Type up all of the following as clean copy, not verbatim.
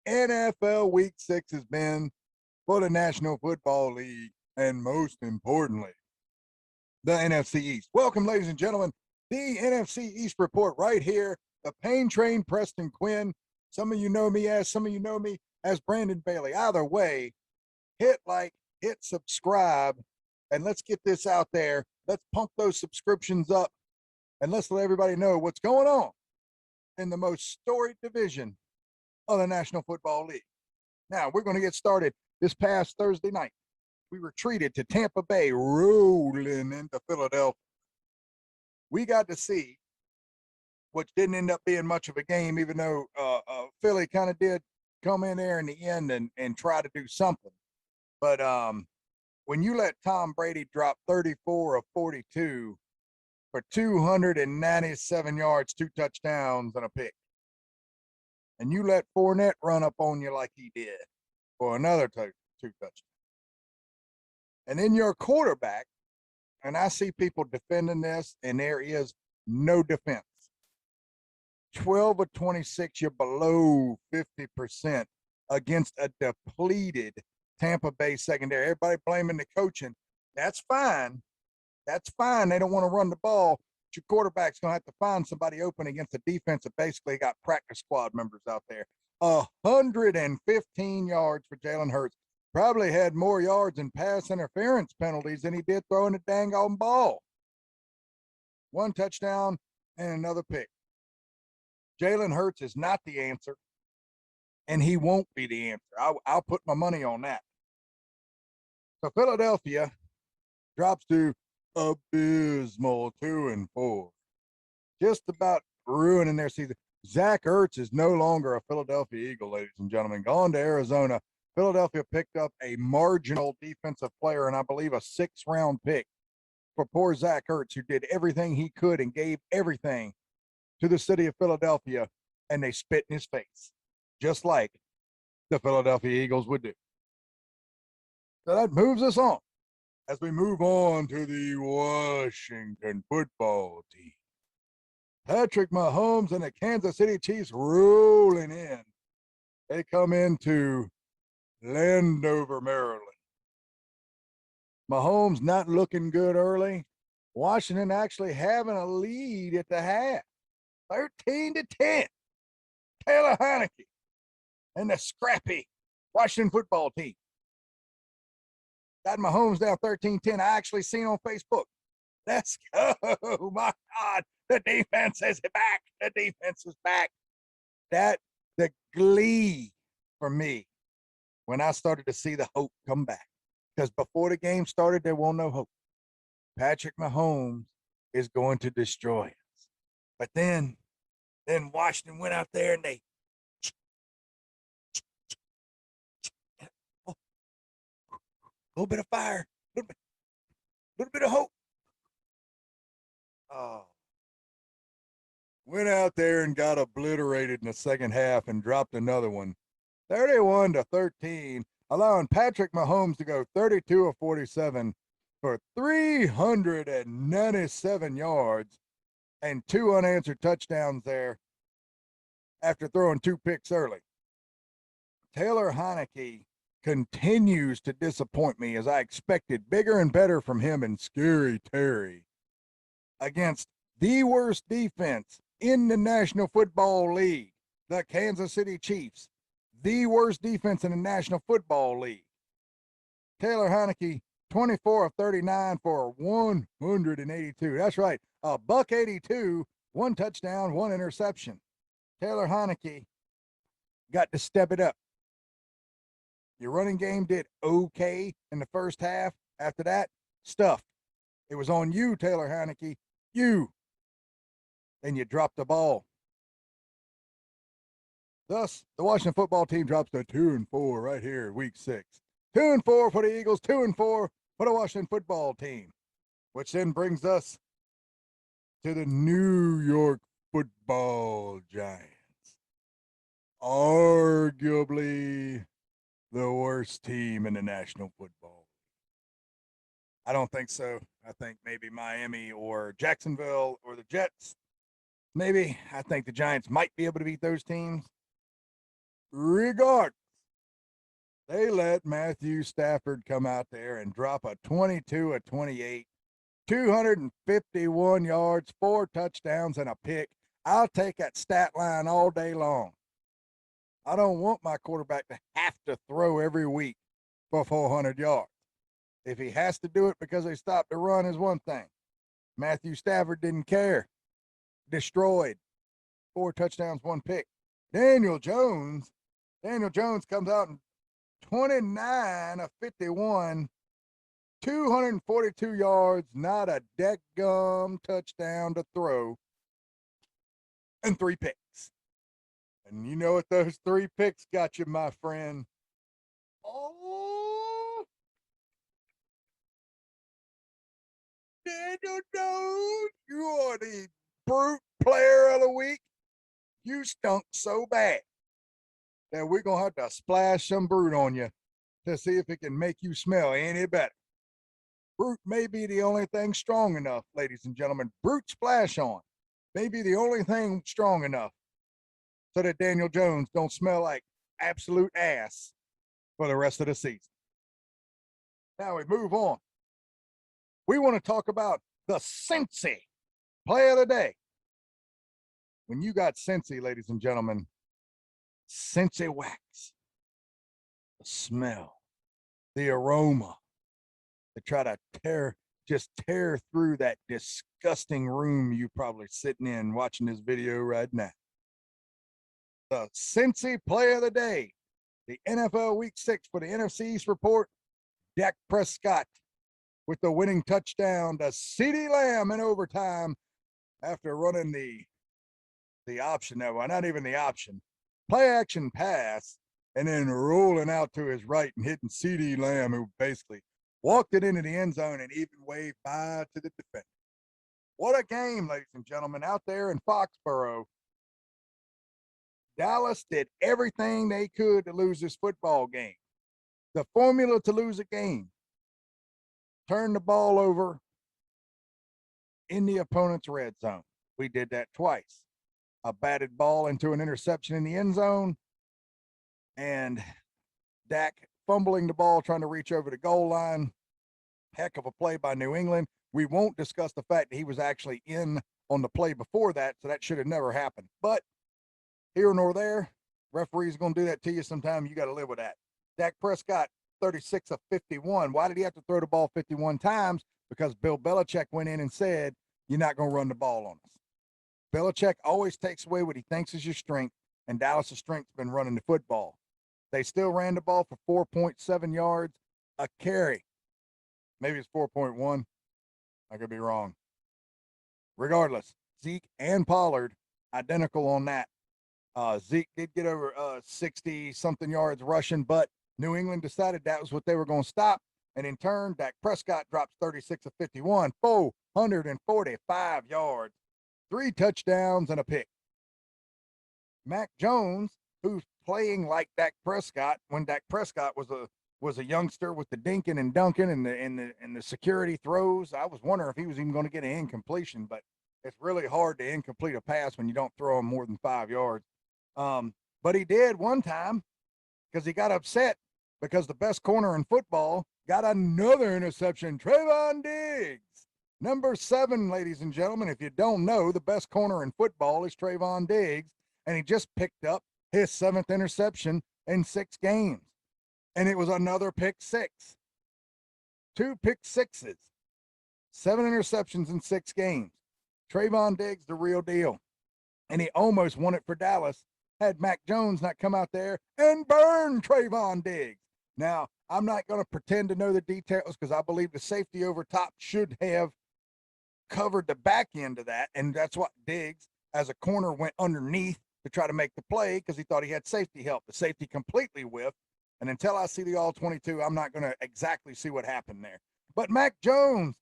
NFL Week 6 has been for the National Football League, and most importantly, the NFC East. Welcome, ladies and gentlemen, the NFC East report right here. The Pain Train, Preston Quinn. Some of you know me as, some of you know me as Brandon Bailey. Either way, hit like, hit subscribe, and let's get this out there. Let's pump those subscriptions up, and let's let everybody know what's going on in the most storied division of the National Football League. Now, we're going to get started this past Thursday night. We were treated to Tampa Bay rolling into Philadelphia. We got to see, which didn't end up being much of a game, even though Philly kind of did come in there in the end and try to do something. But when you let Tom Brady drop 34 of 42 for 297 yards, 2 touchdowns, and a pick, and you let Fournette run up on you like he did for another 2 touchdowns, and then your quarterback, and I see people defending this, and there is no defense. 12 of 26, you're below 50% against a depleted Tampa Bay secondary. Everybody blaming the coaching. That's fine. That's fine. They don't want to run the ball. But your quarterback's going to have to find somebody open against a defense that basically got practice squad members out there. 115 yards for Jalen Hurts. Probably had more yards and pass interference penalties than he did throwing the dang on ball. 1 touchdown and another pick. Jalen Hurts is not the answer, and he won't be the answer. I'll put my money on that. So Philadelphia drops to abysmal 2-4, just about ruining their season. Zach Ertz is no longer a Philadelphia Eagle, ladies and gentlemen. Gone to Arizona. Philadelphia picked up a marginal defensive player, and I believe a 6th-round pick for poor Zach Ertz, who did everything he could and gave everything to the city of Philadelphia, and they spit in his face, just like the Philadelphia Eagles would do. So that moves us on as we move on to the Washington football team. Patrick Mahomes and the Kansas City Chiefs rolling in. They come into Landover, Maryland. Mahomes not looking good early. Washington actually having a lead at the half. 13-10. Taylor Heineke and the scrappy Washington football team got Mahomes down 13-10. I actually seen on Facebook. Let's go. My God, the defense is back. The defense is back. That, the glee for me when I started to see the hope come back. Because before the game started, there was no hope. Patrick Mahomes is going to destroy us. But then Washington went out there and they a little bit of fire, a little bit of hope. Oh, went out there and got obliterated in the second half and dropped another one, 31-13, allowing Patrick Mahomes to go 32 of 47 for 397 yards and 2 unanswered touchdowns there after throwing 2 picks early. Taylor Heineke continues to disappoint me, as I expected bigger and better from him and Scary Terry against the worst defense in the National Football League, the Kansas City Chiefs, the worst defense in the National Football League. Taylor Heineke, 24 of 39 for 182. That's right, a $182, 1 touchdown, 1 interception. Taylor Heineke got to step it up. Your running game did okay in the first half. After that, stuffed. It was on you, Taylor Heineke. You. And you dropped the ball. Thus, the Washington football team drops to 2-4 right here, week 6. 2-4 for the Eagles, 2-4 for the Washington football team, which then brings us to the New York Football Giants. Arguably the worst team in the National Football. I don't think so. I think maybe Miami or Jacksonville or the Jets. Maybe. I think the Giants might be able to beat those teams. regardless, they let Matthew Stafford come out there and drop a 22 of 28, 251 yards, 4 touchdowns, and a pick. I'll take that stat line all day long. I don't want my quarterback to have to throw every week for 400 yards. If he has to do it because they stopped the run is one thing. Matthew Stafford didn't care. Destroyed. 4 touchdowns, 1 pick. Daniel Jones comes out in 29 of 51, 242 yards, not a deckgum touchdown to throw, and 3 picks. And you know what those 3 picks got you, my friend? Oh, Daniel Jones, you are the brute player of the week. You stunk so bad that we're going to have to splash some brute on you to see if it can make you smell any better. Brute may be the only thing strong enough, ladies and gentlemen. Brute splash on may be the only thing strong enough so that Daniel Jones don't smell like absolute ass for the rest of the season. Now we move on. We want to talk about the scentsy play of the day. When you got scentsy, ladies and gentlemen, scentsy wax, the smell, the aroma, to try to tear through that disgusting room you probably sitting in watching this video right now. The Cincy play of the day, the NFL Week 6 for the NFC East report, Dak Prescott with the winning touchdown to CeeDee Lamb in overtime after running the option, well, not even the option, play action pass, and then rolling out to his right and hitting CeeDee Lamb, who basically walked it into the end zone and even waved bye to the defender. What a game, ladies and gentlemen, out there in Foxboro. Dallas did everything they could to lose this football game. The formula to lose a game: turn the ball over in the opponent's red zone. We did that twice. A batted ball into an interception in the end zone, and Dak fumbling the ball, trying to reach over the goal line. Heck of a play by New England. We won't discuss the fact that he was actually in on the play before that, so that should have never happened. But here nor there, referees are going to do that to you sometime. You got to live with that. Dak Prescott, 36 of 51. Why did he have to throw the ball 51 times? Because Bill Belichick went in and said, you're not going to run the ball on us. Belichick always takes away what he thinks is your strength, and Dallas' strength's been running the football. They still ran the ball for 4.7 yards a carry. Maybe it's 4.1. I could be wrong. Regardless, Zeke and Pollard, identical on that. Zeke did get over 60-something yards rushing, but New England decided that was what they were going to stop. And in turn, Dak Prescott drops 36 of 51, 445 yards, 3 touchdowns, and a pick. Mac Jones, who's playing like Dak Prescott when Dak Prescott was a youngster with the dinking and dunking and the security throws. I was wondering if he was even going to get an incompletion, but it's really hard to incomplete a pass when you don't throw him more than 5 yards. But he did one time because he got upset because the best corner in football got another interception. Trayvon Diggs, number 7, ladies and gentlemen. If you don't know, the best corner in football is Trayvon Diggs, and he just picked up his 7th interception in 6 games. And it was another pick 6. 2 pick 6s. 7 interceptions in 6 games. Trayvon Diggs, the real deal. And he almost won it for Dallas had Mac Jones not come out there and burn Trayvon Diggs. Now, I'm not going to pretend to know the details because I believe the safety over top should have covered the back end of that. And that's what Diggs, as a corner, went underneath to try to make the play because he thought he had safety help. The safety completely whiffed. And until I see the all 22, I'm not going to exactly see what happened there. But Mac Jones,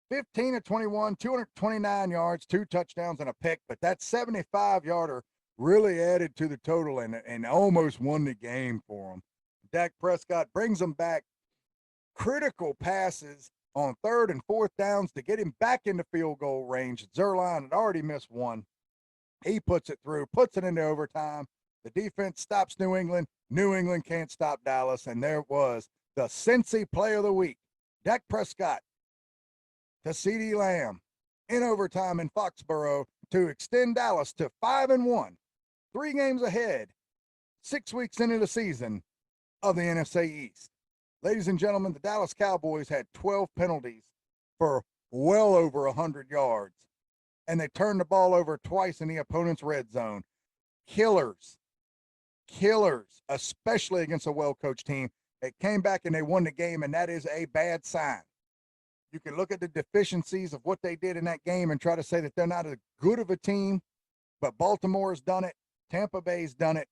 15 of 21, 229 yards, 2 touchdowns, and a pick. But that 75-yarder really added to the total and almost won the game for him. Dak Prescott brings him back. Critical passes on 3rd and 4th downs to get him back into field goal range. Zerline had already missed one. He puts it through, puts it into overtime. The defense stops New England. New England can't stop Dallas. And there was the scentsy play of the week. Dak Prescott to CeeDee Lamb in overtime in Foxboro to extend Dallas to 5-1, 3 games ahead, 6 weeks into the season of the NFC East. Ladies and gentlemen, the Dallas Cowboys had 12 penalties for well over 100 yards, and they turned the ball over twice in the opponent's red zone. Killers, especially against a well-coached team. They came back and they won the game, and that is a bad sign. You can look at the deficiencies of what they did in that game and try to say that they're not as good of a team, but Baltimore's done it, Tampa Bay's done it,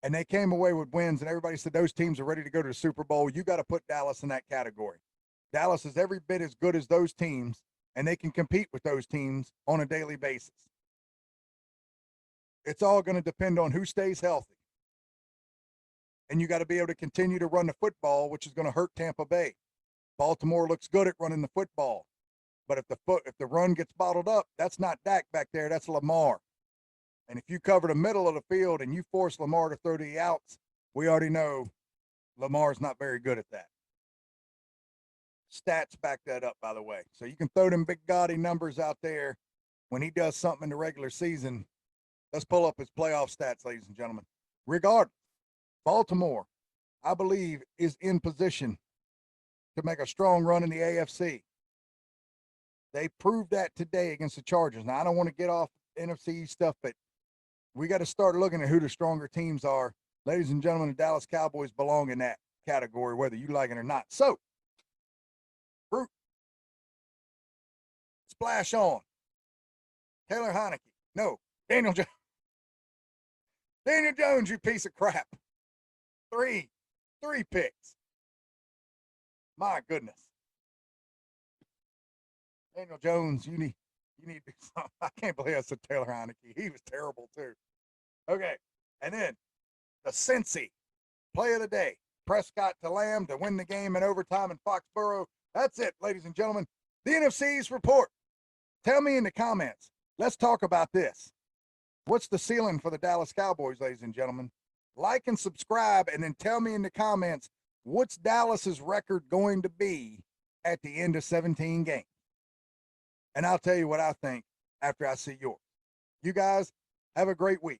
and they came away with wins, and everybody said those teams are ready to go to the Super Bowl. You got to put Dallas in that category. Dallas is every bit as good as those teams, and they can compete with those teams on a daily basis. It's all going to depend on who stays healthy. And you got to be able to continue to run the football, which is going to hurt Tampa Bay. Baltimore looks good at running the football. But if the run gets bottled up, that's not Dak back there, that's Lamar. And if you cover the middle of the field and you force Lamar to throw the outs, we already know Lamar's not very good at that. Stats back that up, by the way. So you can throw them big gaudy numbers out there when he does something in the regular season. Let's pull up his playoff stats, ladies and gentlemen. Regardless, Baltimore, I believe, is in position to make a strong run in the AFC. They proved that today against the Chargers. Now, I don't want to get off NFC stuff, but we got to start looking at who the stronger teams are. Ladies and gentlemen, the Dallas Cowboys belong in that category, whether you like it or not. So, Brute, splash on. Taylor Heineke. No, Daniel Jones. Daniel Jones, you piece of crap. Three picks. My goodness. Daniel Jones, you need to do something. I can't believe I said Taylor Heineke. He was terrible too. Okay. And then the Cincy play of the day. Prescott to Lamb to win the game in overtime in Foxboro. That's it, ladies and gentlemen. The NFC's report. Tell me in the comments. Let's talk about this. What's the ceiling for the Dallas Cowboys, ladies and gentlemen? Like and subscribe, and then tell me in the comments, what's Dallas's record going to be at the end of 17 games? And I'll tell you what I think after I see yours. You guys have a great week.